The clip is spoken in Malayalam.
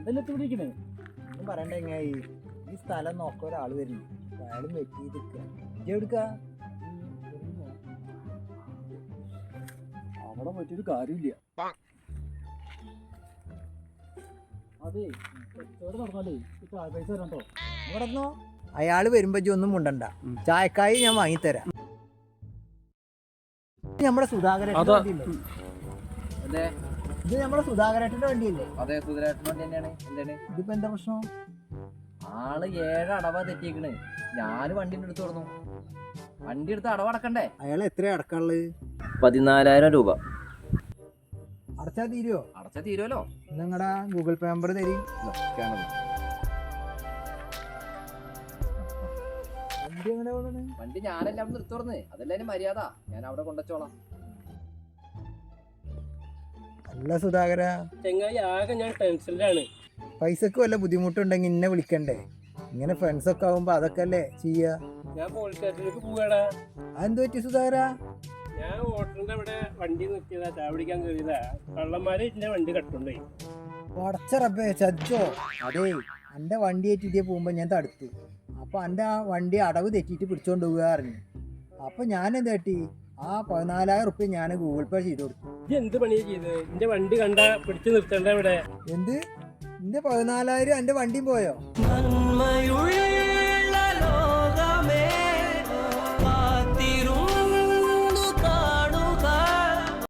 ഇതെല്ലാം ഒന്നും പറയണ്ട എങ്ങായി. ഈ സ്ഥലം നോക്ക ഒരാൾ വരുന്നു. അയാളും വെറ്റി നിൽക്കുക. എവിടുക്ക അവിടെ പറ്റിയൊരു കാര്യമില്ല. അതെ നടന്നാലേ ചായ പൈസ തരണ്ടോ? ഇവിടെന്നോ അയാള് വരുമ്പോ ഒന്നും മുണ്ടണ്ട. ചായക്കായി ഞാൻ വാങ്ങിത്തരാം. നമ്മുടെ സുധാകരേട്ടന്റെ വണ്ടിയില്ലേ? ഇത് നമ്മുടെ സുധാകരേട്ടന്റെ വണ്ടിയല്ലേ? അതെ, സുധാകരേട്ടന്റെ വണ്ടി തന്നെയാണ്. എന്താണ് ഇതിപ്പോ എന്താ പ്രശ്നം? ആള് 7 അടവാ തെറ്റിക്കണ്. ഞാൻ വണ്ടിന്റെ അടുത്ത് തുറന്നു. വണ്ടി എടുത്ത് അടവടക്കണ്ടേ? അയാൾ എത്രയാ അടക്കാനുള്ളത്? 14,000 രൂപ. അടച്ചാ തീരുവോ? അടച്ചാ തീരുമല്ലോ. നിങ്ങളുടെ ഗൂഗിൾ പേ നമ്പർ തരി. വണ്ടി എങ്ങനെ പോകുന്നത്? വണ്ടി ഞാനല്ല അവിടെ നിർത്തി തുറന്ന്. അതല്ലാരും മര്യാദ. ഞാൻ അവിടെ കൊണ്ടുവച്ചോളാം. അല്ല സുധാകര, ചെങ്ങായി ആകെ ഞാൻ ടെൻഷനിലാണ്. പൈസക്ക് വല്ല ബുദ്ധിമുട്ടുണ്ടെങ്കിൽ ഇന്നെ വിളിക്കണ്ടേ? ഇങ്ങനെ ഫ്രണ്ട്സ് ഒക്കെ ആവുമ്പോ അതൊക്കെ അല്ലേ ചെയ്യാ. ഞാൻ പോലീസ് സ്റ്റേഷനിലേക്ക് പോവാടാ. അതെന്ത് പറ്റി സുധാകര? ഞാൻ ഹോട്ടലിന്റെ അവിടെ വണ്ടി നിർത്തിയതാ, ചായ പിടിക്കാൻ കയറിയതാ. കള്ളന്മാര് എന്റെ വണ്ടി കട്ടുണ്ടേ. പടച്ച റബ്ബേ, ചതിച്ചോ? അതേ, എന്റെ വണ്ടി ഏറ്റിട്ട് പോകുമ്പോ ഞാൻ തടുത്തു. അപ്പൊ എന്റെ ആ വണ്ടി അടവ് തെറ്റിയിട്ട് പിടിച്ചോണ്ട് പോകാറുണ്ട്. അപ്പൊ ഞാൻ എന്ത് തട്ടി? ആ 14,000 റുപ്യ ഞാൻ ഗൂഗിൾ പേ ചെയ്ത് കൊടുത്തു. ഇത് എന്ത് പണിയാ ചെയ്തത്? എന്റെ വണ്ടി കണ്ട പിടിച്ചു നിർത്തണ്ട ഇവിടെ. എന്ത്? എന്റെ 14,000 എന്റെ വണ്ടിയും പോയോ?